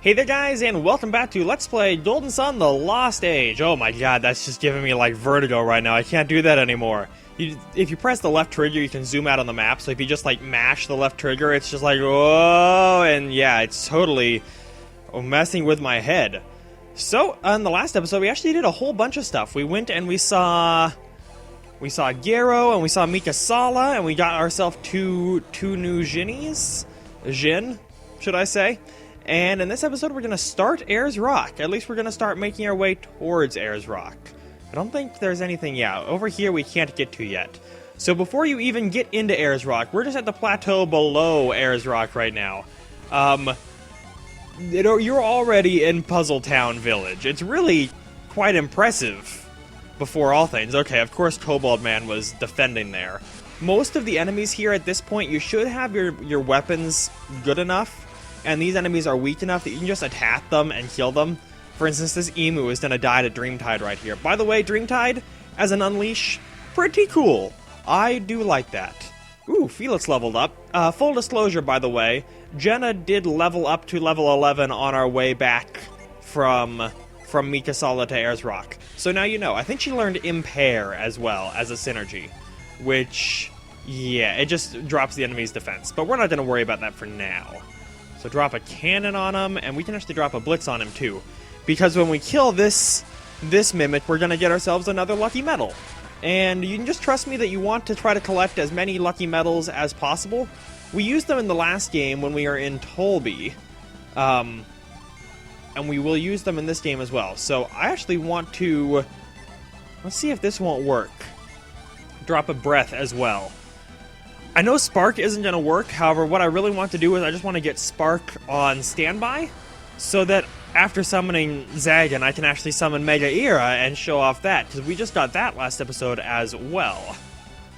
Hey there guys, and welcome back to Let's Play Golden Sun The Lost Age. Oh my god, that's just giving me like vertigo right now. I can't do that anymore. If you press the left trigger, you can zoom out on the map, so if you just like mash the left trigger, it's just like, whoa, and yeah, it's totally messing with my head. So, on the last episode, we actually did a whole bunch of stuff. We went and we saw Gero, and we saw Mikasala, and we got ourselves two new Djinnis. Djinn, should I say? And in this episode, we're going to start Ayers Rock. At least we're going to start making our way towards Ayers Rock. I don't think there's anything, over here we can't get to yet. So before you even get into Ayers Rock, we're just at the plateau below Ayers Rock right now. You're already in Puzzle Town Village. It's really quite impressive, before all things. Okay, of course Kobold Man was defending there. Most of the enemies here at this point, you should have your weapons good enough. And these enemies are weak enough that you can just attack them and kill them. For instance, this emu is going to die to Dreamtide right here. By the way, Dreamtide, as an unleash, pretty cool. I do like that. Ooh, Felix leveled up. Full disclosure, by the way, Jenna did level up to level 11 on our way back from Mikasala to Ayers Rock. So now you know. I think she learned Impair as well as a synergy. Which, yeah, it just drops the enemy's defense. But we're not going to worry about that for now. So drop a cannon on him, and we can actually drop a blitz on him too. Because when we kill this mimic, we're going to get ourselves another lucky medal. And you can just trust me that you want to try to collect as many lucky medals as possible. We used them in the last game when we were in Tolby. And we will use them in this game as well. So I actually want to... Let's see if this won't work. Drop a breath as well. I know Spark isn't going to work, however, what I really want to do is I just want to get Spark on standby, so that after summoning Zagan, I can actually summon Mega Era and show off that, because we just got that last episode as well.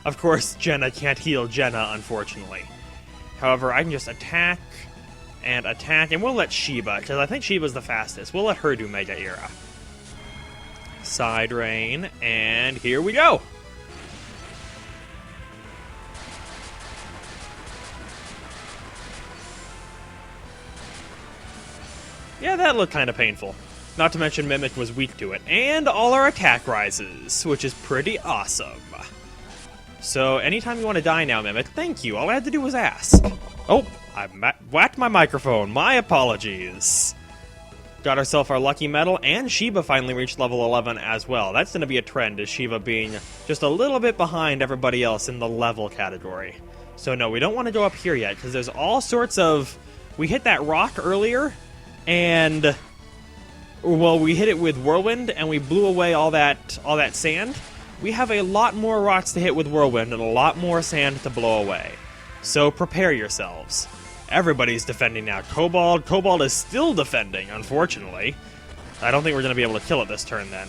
Of course, Jenna can't heal Jenna, unfortunately. However, I can just attack, and we'll let Sheba, because I think Sheba's the fastest. We'll let her do Mega Era. Side Rain, and here we go! Yeah, that looked kind of painful. Not to mention Mimic was weak to it. And all our attack rises, which is pretty awesome. So, anytime you want to die now, Mimic, thank you. All I had to do was ask. Oh, I whacked my microphone. My apologies. Got ourselves our lucky medal, and Sheba finally reached level 11 as well. That's going to be a trend, is Sheba being just a little bit behind everybody else in the level category. So no, we don't want to go up here yet, because there's all sorts of... We hit that rock earlier... And, well, we hit it with Whirlwind, and we blew away all that sand. We have a lot more rocks to hit with Whirlwind, and a lot more sand to blow away. So prepare yourselves. Everybody's defending now. Kobold is still defending, unfortunately. I don't think we're going to be able to kill it this turn, then.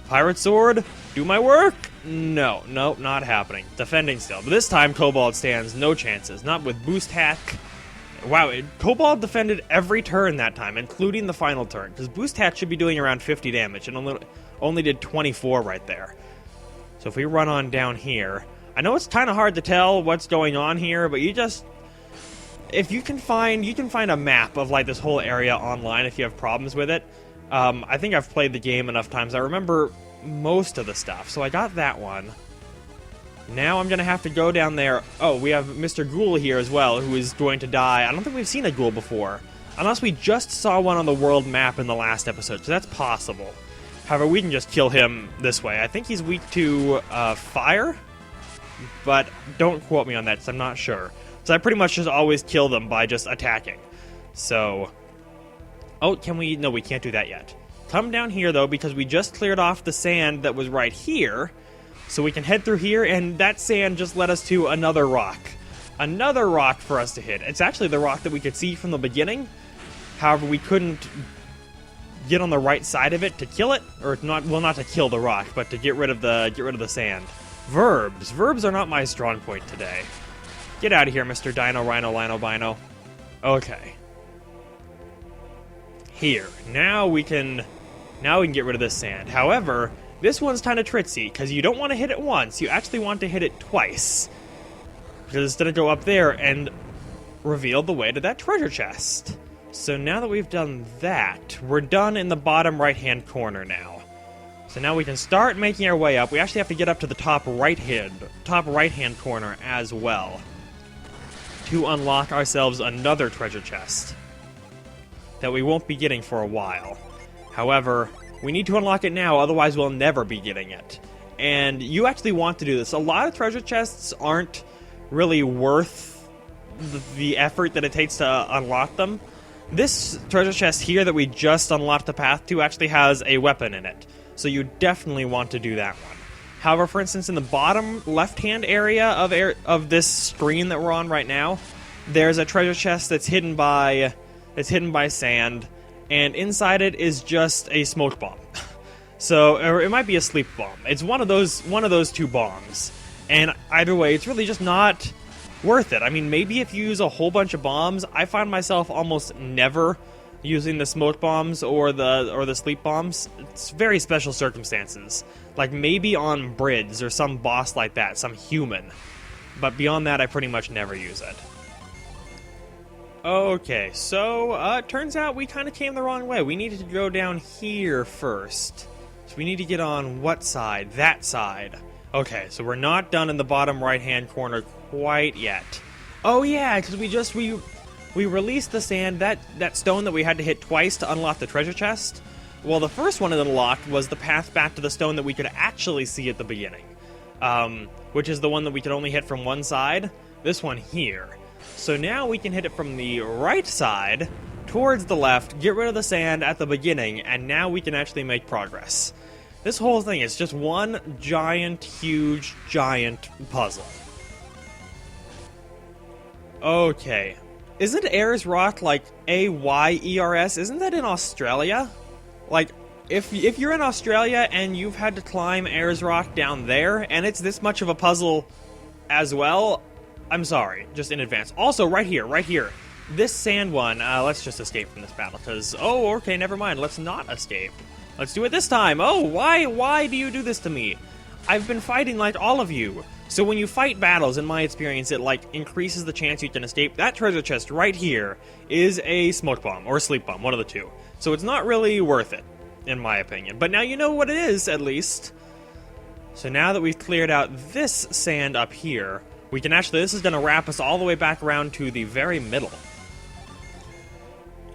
Pirate Sword, do my work? No, nope, not happening. Defending still. But this time, Kobold stands no chances. Not with Boost Hack. Wow, Kobold defended every turn that time, including the final turn, because Boost Hat should be doing around 50 damage, and only did 24 right there. So if we run on down here, I know it's kind of hard to tell what's going on here, but you just... If you can find a map of like this whole area online if you have problems with it. I think I've played the game enough times, I remember most of the stuff, so I got that one. Now I'm going to have to go down there. Oh, we have Mr. Ghoul here as well, who is going to die. I don't think we've seen a Ghoul before. Unless we just saw one on the world map in the last episode, so that's possible. However, we can just kill him this way. I think he's weak to fire, but don't quote me on that, because I'm not sure. So I pretty much just always kill them by just attacking. So... Oh, can we... No, we can't do that yet. Come down here, though, because we just cleared off the sand that was right here. So we can head through here, and that sand just led us to another rock. Another rock for us to hit. It's actually the rock that we could see from the beginning. However, we couldn't get on the right side of it to kill it, or not. Well, not to kill the rock, but to get rid of the sand. Verbs. Verbs are not my strong point today. Get out of here, Mr. Dino, Rhino, Lino, Bino. Okay. Here. Now we can get rid of this sand. However... This one's kind of tricksy, because you don't want to hit it once, you actually want to hit it twice. Because it's going to go up there and reveal the way to that treasure chest. So now that we've done that, we're done in the bottom right-hand corner now. So now we can start making our way up. We actually have to get up to the top right-hand corner as well to unlock ourselves another treasure chest that we won't be getting for a while. However, we need to unlock it now, otherwise we'll never be getting it. And you actually want to do this. A lot of treasure chests aren't really worth the effort that it takes to unlock them. This treasure chest here that we just unlocked the path to actually has a weapon in it, so you definitely want to do that one. However, for instance, in the bottom left-hand area of this screen that we're on right now, there's a treasure chest that's hidden by sand, and inside it is just a smoke bomb. So, or it might be a sleep bomb. It's one of those two bombs, and either way, it's really just not worth it. I mean, maybe if you use a whole bunch of bombs, I find myself almost never using the smoke bombs or the sleep bombs. It's very special circumstances, like maybe on Brids or some boss like that, some human. But beyond that, I pretty much never use it. Okay, so it turns out we kind of came the wrong way. We needed to go down here first. So we need to get on what side? That side. Okay, so we're not done in the bottom right-hand corner quite yet. Oh yeah, because we released the sand, that stone that we had to hit twice to unlock the treasure chest. Well, the first one it unlocked was the path back to the stone that we could actually see at the beginning, which is the one that we could only hit from one side. This one here. So now we can hit it from the right side towards the left, get rid of the sand at the beginning, and now we can actually make progress. This whole thing is just one giant puzzle. Okay. Isn't Ayers Rock like Ayers? Isn't that in Australia? Like, if you're in Australia and you've had to climb Ayers Rock down there, and it's this much of a puzzle as well, I'm sorry, just in advance. Also, right here. This sand one, let's just escape from this battle, because, oh, okay, never mind, let's not escape. Let's do it this time. Oh, why do you do this to me? I've been fighting like all of you. So when you fight battles, in my experience, it like increases the chance you can escape. That treasure chest right here is a smoke bomb or a sleep bomb, one of the two. So it's not really worth it, in my opinion. But now you know what it is, at least. So now that we've cleared out this sand up here, we can actually, this is going to wrap us all the way back around to the very middle.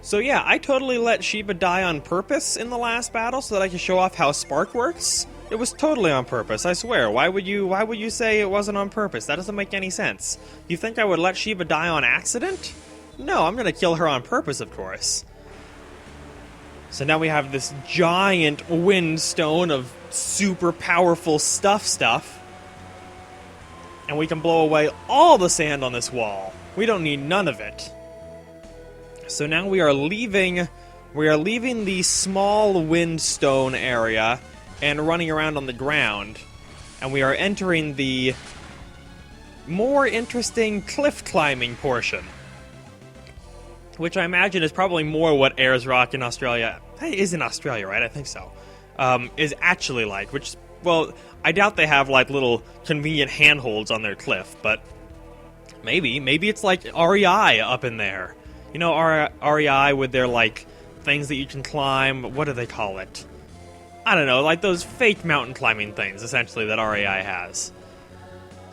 So yeah, I totally let Sheba die on purpose in the last battle so that I could show off how Spark works. It was totally on purpose, I swear. Why would you say it wasn't on purpose? That doesn't make any sense. You think I would let Sheba die on accident? No, I'm gonna kill her on purpose, of course. So now we have this giant wind stone of super powerful stuff. And we can blow away all the sand on this wall. We don't need none of it. So now we are leaving the small windstone area and running around on the ground, and we are entering the more interesting cliff climbing portion, which I imagine is probably more what Ayers Rock in Australia, is in Australia, right? I think so, is actually like, which, well, I doubt they have like little convenient handholds on their cliff, but maybe it's like REI up in there. You know, REI with their, like, things that you can climb, what do they call it? I don't know, like those fake mountain climbing things, essentially, that REI has.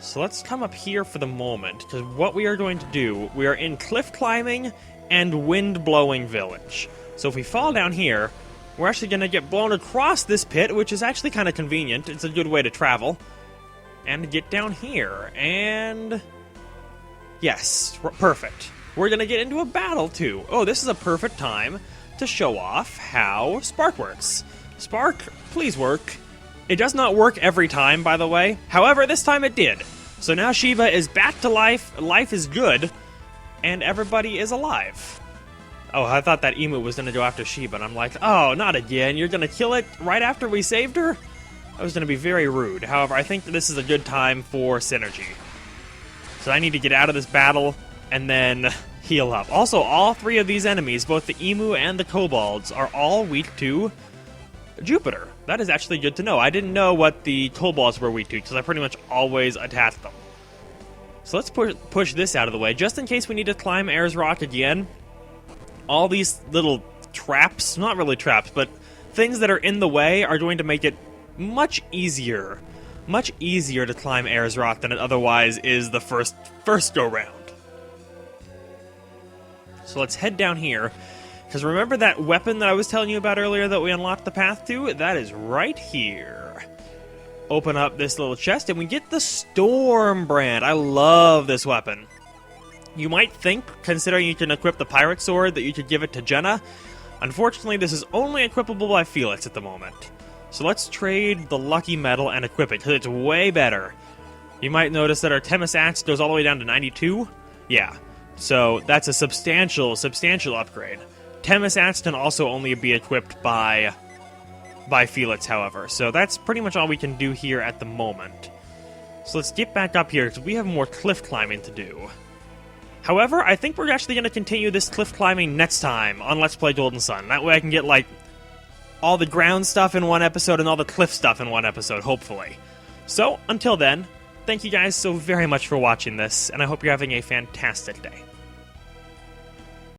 So let's come up here for the moment, because what we are going to do, we are in cliff climbing and wind blowing village. So if we fall down here, we're actually going to get blown across this pit, which is actually kind of convenient. It's a good way to travel. And get down here, and yes, perfect. We're going to get into a battle, too. Oh, this is a perfect time to show off how Spark works. Spark, please work. It does not work every time, by the way. However, this time it did. So now Sheba is back to life, life is good, and everybody is alive. Oh, I thought that Emu was going to go after Sheba, and I'm like, oh, not again. You're going to kill it right after we saved her? That was going to be very rude. However, I think that this is a good time for synergy. So I need to get out of this battle and then heal up. Also, all three of these enemies, both the Emu and the Kobolds, are all weak to Jupiter. That is actually good to know. I didn't know what the Kobolds were weak to, because I pretty much always attacked them. So let's push this out of the way, just in case we need to climb Ayers Rock again. all these little traps, not really traps, but things that are in the way are going to make it much easier to climb Aersroth than it otherwise is the first go-round. So let's head down here, because remember that weapon that I was telling you about earlier that we unlocked the path to? That is right here. Open up this little chest, and we get the Storm Brand. I love this weapon. You might think, considering you can equip the Pirate Sword, that you could give it to Jenna. Unfortunately, this is only equipable by Felix at the moment. So let's trade the Lucky Medal and equip it, because it's way better. You might notice that our Temis Axe goes all the way down to 92. Yeah, so that's a substantial upgrade. Temis Axe can also only be equipped by Felix, however. So that's pretty much all we can do here at the moment. So let's get back up here, because we have more cliff climbing to do. However, I think we're actually going to continue this cliff climbing next time on Let's Play Golden Sun. That way I can get, like, all the ground stuff in one episode and all the cliff stuff in one episode, hopefully. So, until then, thank you guys so very much for watching this, and I hope you're having a fantastic day.